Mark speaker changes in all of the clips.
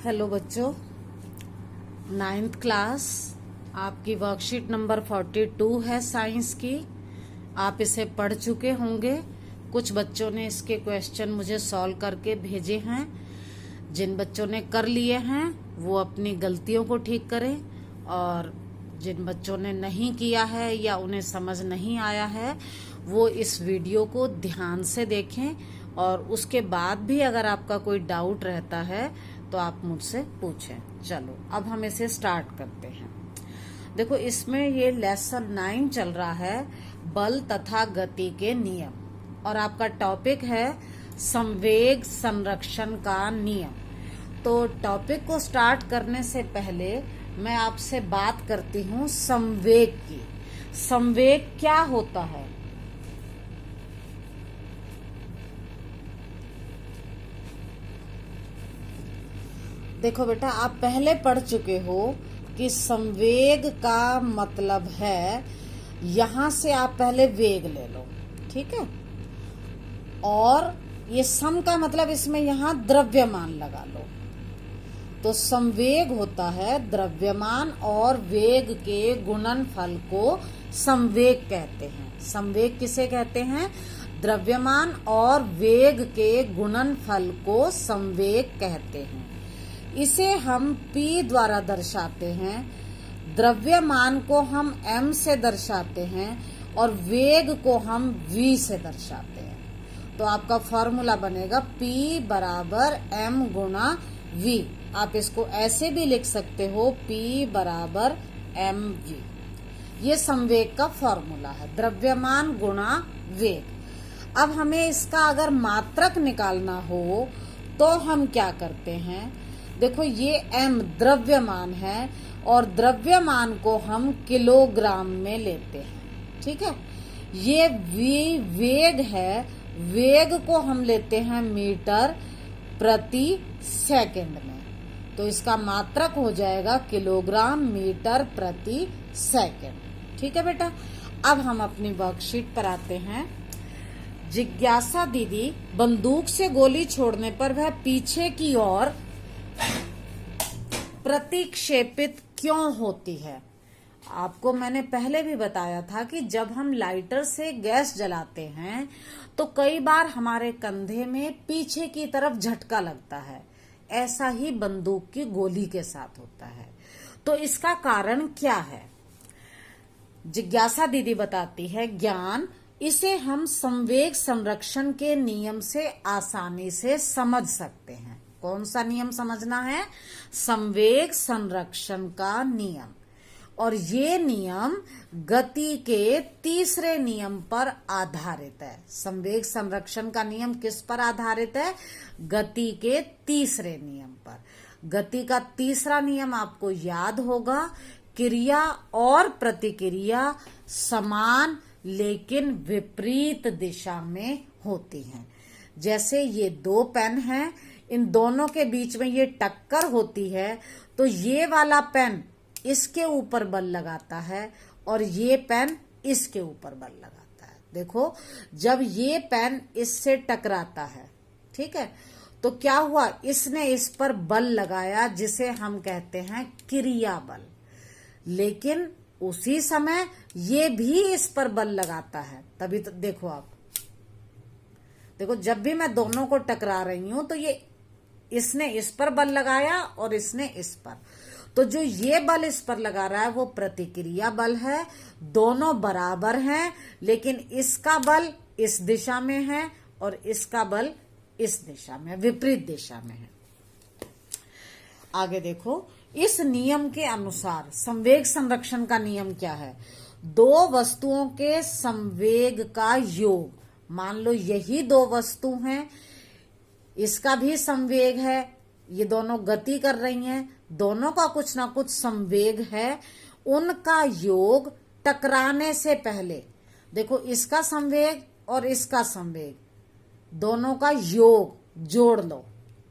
Speaker 1: Hello बच्चों, 9th class आपकी worksheet number 42 है साइंस की। आप इसे पढ़ चुके होंगे। कुछ बच्चों ने इसके क्वेश्चन मुझे सॉल्व करके भेजे हैं। जिन बच्चों ने कर लिए हैं वो अपनी गलतियों को ठीक करें, और जिन बच्चों ने नहीं किया है या उन्हें समझ नहीं आया है वो इस वीडियो को ध्यान से देखें, और उसके बाद भी अगर आपका कोई डाउट रहता है तो आप मुझसे पूछें। चलो अब हम इसे स्टार्ट करते हैं। देखो, इसमें ये लेसन 9 चल रहा है, बल तथा गति के नियम, और आपका टॉपिक है संवेग संरक्षण का नियम। तो टॉपिक को स्टार्ट करने से पहले मैं आपसे बात करती हूँ संवेग की। संवेग क्या होता है? देखो बेटा, आप पहले पढ़ चुके हो कि संवेग का मतलब है, यहां से आप पहले वेग ले लो, ठीक है, और ये सम का मतलब इसमें यहां द्रव्यमान लगा लो। तो संवेग होता है द्रव्यमान और वेग के गुणनफल को संवेग कहते हैं। संवेग किसे कहते हैं? द्रव्यमान और वेग के गुणनफल को संवेग कहते हैं। इसे हम P द्वारा दर्शाते हैं, द्रव्यमान को हम m से दर्शाते हैं, और वेग को हम v से दर्शाते हैं। तो आपका फॉर्मूला बनेगा P बराबर m गुणा v। आप इसको ऐसे भी लिख सकते हो, P बराबर mv। ये संवेग का फॉर्मूला है, द्रव्यमान गुणा वेग। अब हमें इसका अगर मात्रक निकालना हो तो हम क्या करते हैं? देखो, ये m द्रव्यमान है और द्रव्यमान को हम किलोग्राम में लेते हैं, ठीक है। ये v वेग है, वेग को हम लेते हैं मीटर प्रति सेकंड में। तो इसका मात्रक हो जाएगा किलोग्राम मीटर प्रति सेकंड, ठीक है बेटा। अब हम अपनी वर्कशीट पर आते हैं। जिज्ञासा दीदी बंदूक से गोली छोड़ने पर वह पीछे की ओर प्रतिक्षेपित क्यों होती है? आपको मैंने पहले भी बताया था कि जब हम लाइटर से गैस जलाते हैं तो कई बार हमारे कंधे में पीछे की तरफ झटका लगता है। ऐसा ही बंदूक की गोली के साथ होता है। तो इसका कारण क्या है? जिज्ञासा दीदी बताती है, ज्ञान, इसे हम संवेग संरक्षण के नियम से आसानी से समझ सकते हैं। कौन सा नियम समझना है? संवेग संरक्षण का नियम। और ये नियम गति के तीसरे नियम पर आधारित है। संवेग संरक्षण का नियम किस पर आधारित है? गति के तीसरे नियम पर। गति का तीसरा नियम आपको याद होगा, क्रिया और प्रतिक्रिया समान लेकिन विपरीत दिशा में होती हैं। जैसे ये दो पेन हैं, इन दोनों के बीच में ये टक्कर होती है, तो ये वाला पेन इसके ऊपर बल लगाता है और ये पेन इसके ऊपर बल लगाता है। देखो, जब ये पेन इससे टकराता है, ठीक है, तो क्या हुआ? इसने इस पर बल लगाया जिसे हम कहते हैं क्रिया बल। लेकिन उसी समय ये भी इस पर बल लगाता है। तभी तो देखो, आप देखो, जब भी मैं दोनों को टकरा रही हूं तो ये इसने इस पर बल लगाया और इसने इस पर। तो जो ये बल इस पर लगा रहा है वो प्रतिक्रिया बल है। दोनों बराबर हैं, लेकिन इसका बल इस दिशा में है और इसका बल इस दिशा में, विपरीत दिशा में है। आगे देखो, इस नियम के अनुसार संवेग संरक्षण का नियम क्या है? दो वस्तुओं के संवेग का योग। मान लो यही दो वस्तु हैं, इसका भी संवेग है, ये दोनों गति कर रही हैं, दोनों का कुछ ना कुछ संवेग है। उनका योग टकराने से पहले, देखो, इसका संवेग और इसका संवेग, दोनों का योग जोड़ लो,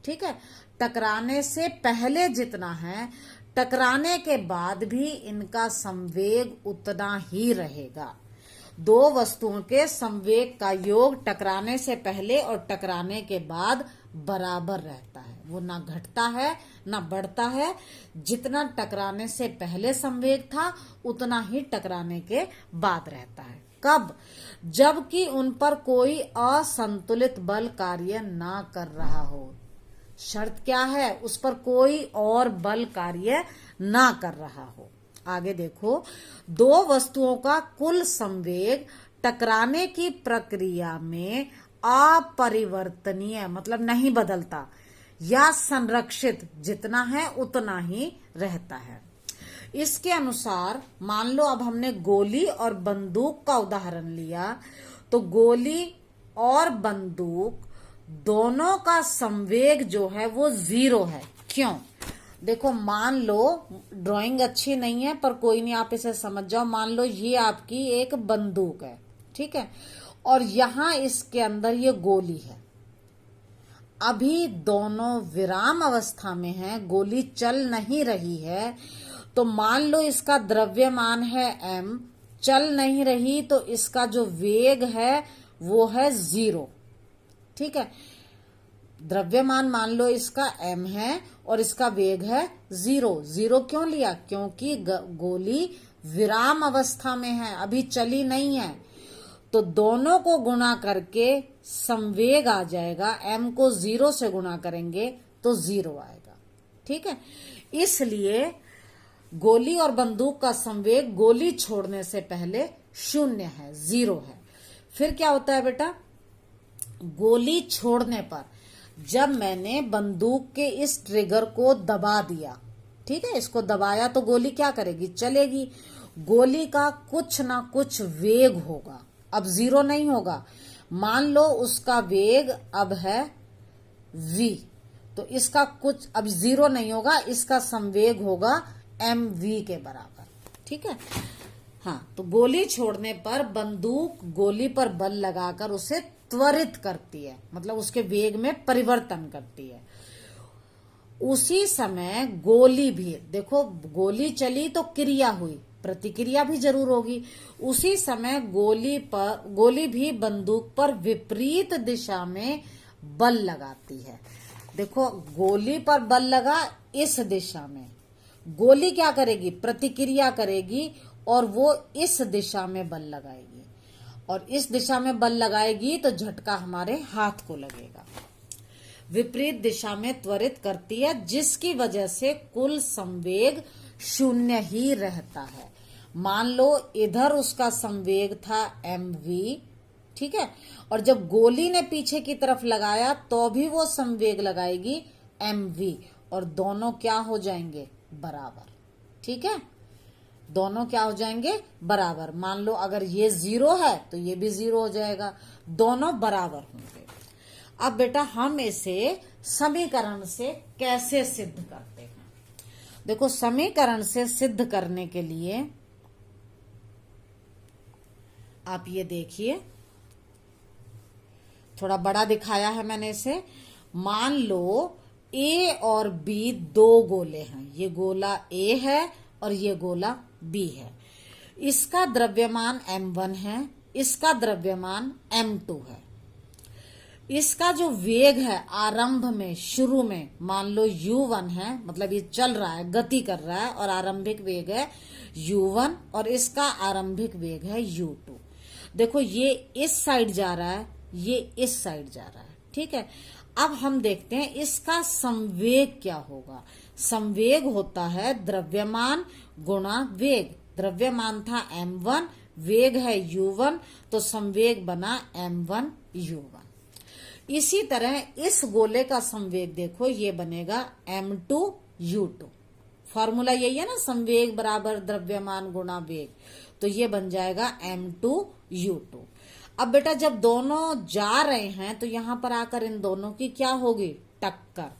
Speaker 1: ठीक है। टकराने से पहले जितना है, टकराने के बाद भी इनका संवेग उतना ही रहेगा। दो वस्तुओं के संवेग का योग टकराने से पहले और टकराने के बाद बराबर रहता है। वो ना घटता है ना बढ़ता है। जितना टकराने से पहले संवेग था उतना ही टकराने के बाद रहता है। कब? जबकि उन पर कोई असंतुलित बल कार्य ना कर रहा हो। शर्त क्या है? उस पर कोई और बल कार्य ना कर रहा हो। आगे देखो, दो वस्तुओं का कुल संवेग टकराने की प्रक्रिया में अपरिवर्तनीय मतलब नहीं बदलता या संरक्षित जितना है उतना ही रहता है। इसके अनुसार मान लो अब हमने गोली और बंदूक का उदाहरण लिया, तो गोली और बंदूक दोनों का संवेग जो है वो 0 है। क्यों? देखो, मान लो, ड्राइंग अच्छी नहीं है पर कोई नहीं, आप इसे समझ जाओ। मान लो ये आपकी एक बंदूक है, ठीक है, और यहां इसके अंदर ये गोली है। अभी दोनों विराम अवस्था में हैं, गोली चल नहीं रही है। तो मान लो इसका द्रव्यमान है m, चल नहीं रही, तो इसका जो वेग है वो है 0, ठीक है। द्रव्यमान मान लो इसका m है और इसका वेग है 0। 0 क्यों लिया? क्योंकि गोली विराम अवस्था में है, अभी चली नहीं है। तो दोनों को गुणा करके संवेग आ जाएगा। m को 0 से गुणा करेंगे तो 0 आएगा, ठीक है। इसलिए गोली और बंदूक का संवेग गोली छोड़ने से पहले 0 है, 0 है। फिर क्या होता है बेटा? गोली छोड़ने पर जब मैंने बंदूक के इस ट्रिगर को दबा दिया, ठीक है, इसको दबाया, तो गोली क्या करेगी? चलेगी। गोली का कुछ ना कुछ वेग होगा, अब 0 नहीं होगा। मान लो उसका वेग अब है v, तो इसका कुछ अब 0 नहीं होगा, इसका संवेग होगा mv के बराबर, ठीक है। हाँ, तो गोली छोड़ने पर बंदूक गोली पर बल लगाकर उसे त्वरित करती है, मतलब उसके वेग में परिवर्तन करती है। उसी समय गोली भी, देखो गोली चली तो क्रिया हुई, प्रतिक्रिया भी जरूर होगी। उसी समय गोली भी बंदूक पर विपरीत दिशा में बल लगाती है। देखो, गोली पर बल लगा इस दिशा में, गोली क्या करेगी? प्रतिक्रिया करेगी और वो इस दिशा में बल लगाएगी, और इस दिशा में बल लगाएगी तो झटका हमारे हाथ को लगेगा। विपरीत दिशा में त्वरित करती है, जिसकी वजह से कुल संवेग 0 ही रहता है। मान लो इधर उसका संवेग था mv, ठीक है, और जब गोली ने पीछे की तरफ लगाया तो भी वो संवेग लगाएगी mv, और दोनों क्या हो जाएंगे? बराबर, ठीक है। दोनों क्या हो जाएंगे? बराबर। मान लो अगर ये 0 है तो ये भी 0 हो जाएगा, दोनों बराबर होंगे। अब बेटा हम इसे समीकरण से कैसे सिद्ध करते हैं? देखो, समीकरण से सिद्ध करने के लिए आप ये देखिए, थोड़ा बड़ा दिखाया है मैंने इसे। मान लो A और B दो गोले हैं, ये गोला A है और ये गोला B है। इसका द्रव्यमान m1 है, इसका द्रव्यमान m2 है। इसका जो वेग है आरंभ में, शुरू में, मान लो u1 है, मतलब ये चल रहा है, गति कर रहा है, और आरंभिक वेग है u1 और इसका आरंभिक वेग है u2। देखो, ये इस साइड जा रहा है, ये इस साइड जा रहा है, ठीक है। अब हम देखते हैं इसका संवेग क्या होगा। संवेग होता है द्रव्यमान गुणा वेग। द्रव्यमान था m1, वेग है u1, तो संवेग बना m1 u1। इसी तरह इस गोले का संवेग देखो, ये बनेगा m2 u2। फॉर्मूला यही है ना, संवेग बराबर द्रव्यमान गुणा वेग, तो ये बन जाएगा m2 u2। अब बेटा जब दोनों जा रहे हैं तो यहां पर आकर इन दोनों की क्या होगी? टक्कर।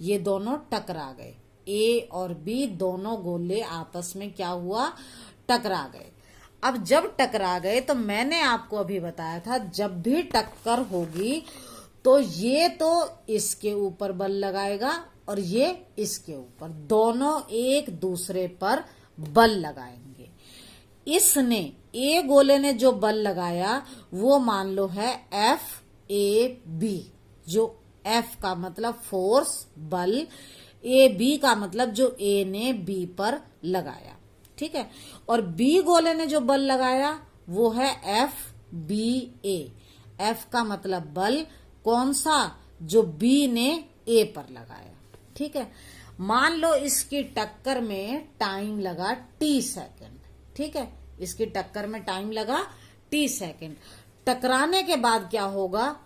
Speaker 1: ये दोनों टकरा गए, A और B दोनों गोले आपस में क्या हुआ? टकरा गए। अब जब टकरा गए तो मैंने आपको अभी बताया था, जब भी टक्कर होगी तो ये तो इसके ऊपर बल लगाएगा और ये इसके ऊपर, दोनों एक दूसरे पर बल लगाएंगे। इसने, ए गोले ने जो बल लगाया वो मान लो है FAB, जो एफ का मतलब फोर्स, बल, ए बी का मतलब जो ए ने बी पर लगाया, ठीक है। और बी गोले ने जो बल लगाया वो है एफ बी ए। एफ का मतलब बल कौन सा, जो बी ने ए पर लगाया, ठीक है। मान लो इसकी टक्कर में टाइम लगा टी सेकेंड, ठीक है, इसकी टक्कर में टाइम लगा टी सेकेंड। टकराने के बाद क्या होगा,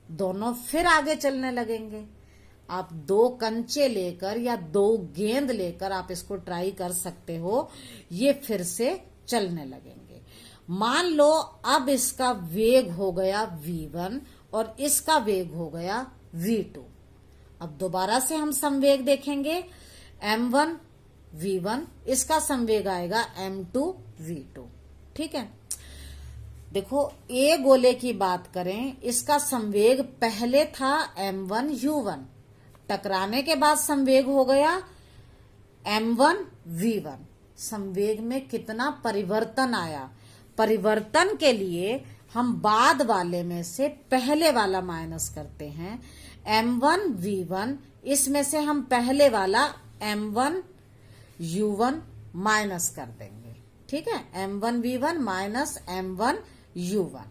Speaker 1: दोनों फिर आगे चलने लगेंगे। आप दो कंचे लेकर या दो गेंद लेकर आप इसको ट्राई कर सकते हो, ये फिर से चलने लगेंगे। मान लो अब इसका वेग हो गया v1 और इसका वेग हो गया v2। अब दोबारा से हम संवेग देखेंगे, m1 v1, इसका संवेग आएगा m2 v2, ठीक है। देखो ए गोले की बात करें, इसका संवेग पहले था m1 u1, टकराने के बाद संवेग हो गया m1 v1। संवेग में कितना परिवर्तन आया, परिवर्तन के लिए हम बाद वाले में से पहले वाला माइनस करते हैं। m1 v1, इसमें से हम पहले वाला m1 u1 माइनस कर देंगे, ठीक है। m1 v1 minus m1 u1।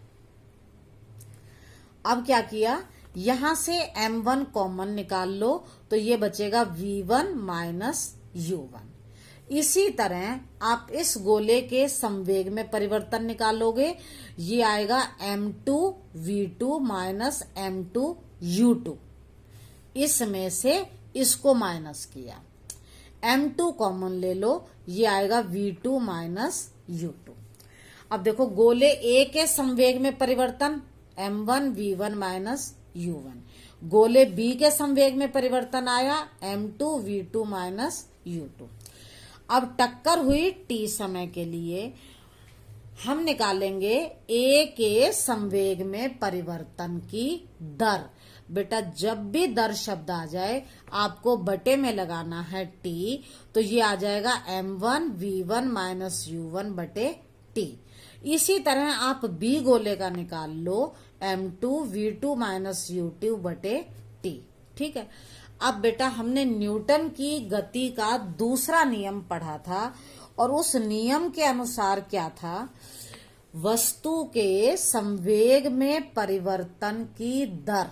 Speaker 1: अब क्या किया, यहां से m1 कॉमन निकाल लो तो ये बचेगा v1 माइनस u1। इसी तरह आप इस गोले के संवेग में परिवर्तन निकालोगे, ये आएगा m2 v2 minus m2 u2। इसमें से इसको माइनस किया, m2 कॉमन ले लो, ये आएगा v2 माइनस u2। अब देखो गोले ए के संवेग में परिवर्तन m1 v1 माइनस u1। गोले बी के संवेग में परिवर्तन आया m2 v2 माइनस u2। अब टक्कर हुई t समय के लिए, हम निकालेंगे ए के संवेग में परिवर्तन की दर। बेटा जब भी दर शब्द आ जाए आपको बटे में लगाना है t, तो ये आ जाएगा m1 v1 माइनस u1 बटे t। इसी तरह आप बी गोले का निकाल लो, m2 v2 माइनस u2 बटे t, ठीक है। अब बेटा हमने न्यूटन की गति का दूसरा नियम पढ़ा था और उस नियम के अनुसार क्या था, वस्तु के संवेग में परिवर्तन की दर,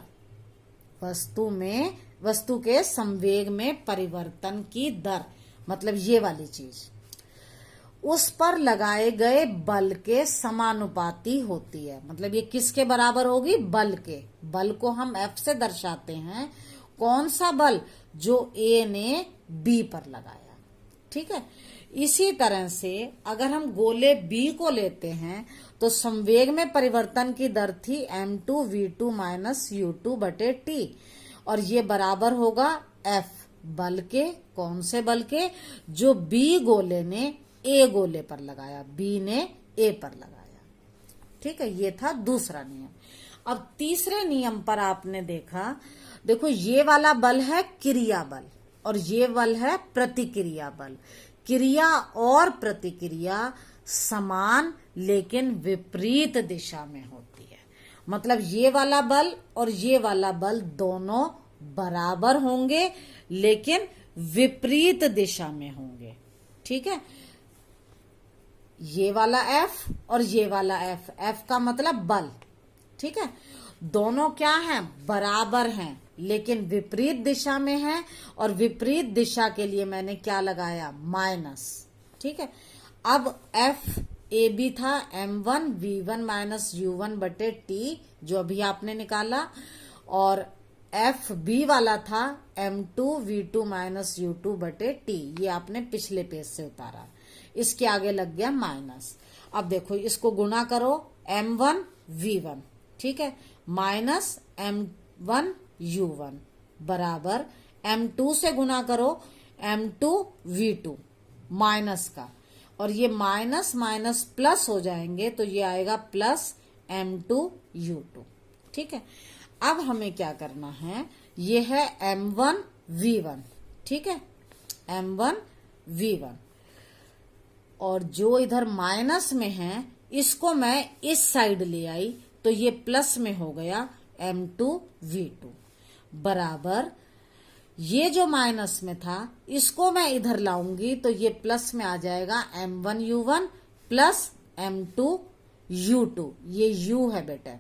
Speaker 1: वस्तु के संवेग में परिवर्तन की दर मतलब ये वाली चीज उस पर लगाए गए बल के समानुपाती होती है। मतलब ये किसके बराबर होगी, बल के। बल को हम F से दर्शाते हैं, कौन सा बल, जो A ने B पर लगाया, ठीक है। इसी तरह से अगर हम गोले B को लेते हैं तो संवेग में परिवर्तन की दर थी m2 v2 माइनस u2 बटे t, और ये बराबर होगा F बल के, कौन से बल के, जो B गोले ने A गोले पर लगाया, B ने A पर लगाया, ठीक है। ये था दूसरा नियम। अब तीसरे नियम पर आपने देखा, देखो ये वाला बल है क्रिया बल और ये बल है प्रतिक्रिया बल। क्रिया और प्रतिक्रिया समान लेकिन विपरीत दिशा में होती है। मतलब ये वाला बल और ये वाला बल दोनों बराबर होंगे लेकिन विपरीत दिशा में होंगे, ठीक है। ये वाला F और ये वाला F, F का मतलब बल, ठीक है। दोनों क्या हैं, बराबर हैं लेकिन विपरीत दिशा में हैं, और विपरीत दिशा के लिए मैंने क्या लगाया, माइनस, ठीक है। अब F ए बी था m1 v1 माइनस u1 बटे t, जो अभी आपने निकाला, और F बी वाला था m2 v2 माइनस u2 बटे t, ये आपने पिछले पेज से उतारा, इसके आगे लग गया माइनस। अब देखो इसको गुणा करो, m1 v1, ठीक है, माइनस m1 u1 बराबर m2 से गुणा करो m2 v2 माइनस का, और ये माइनस माइनस प्लस हो जाएंगे तो ये आएगा प्लस m2 u2, ठीक है। अब हमें क्या करना है, ये है m1 v1, ठीक है, m1 v1, और जो इधर माइनस में है इसको मैं इस साइड ले आई तो ये प्लस में हो गया m2 v2 बराबर ये जो माइनस में था इसको मैं इधर लाऊंगी तो ये प्लस में आ जाएगा m1u1 प्लस m2u2। ये u है बेटे।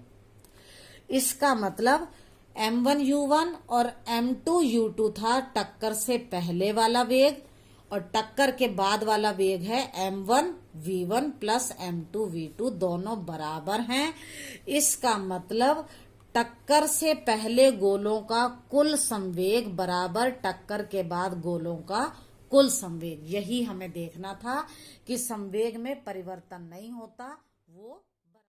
Speaker 1: इसका मतलब m1u1 और m2u2 था टक्कर से पहले वाला वेग, और टक्कर के बाद वाला वेग है m1v1 प्लस m2v2, दोनों बराबर हैं। इसका मतलब टक्कर से पहले गोलों का कुल संवेग बराबर टक्कर के बाद गोलों का कुल संवेग। यही हमें देखना था कि संवेग में परिवर्तन नहीं होता, वो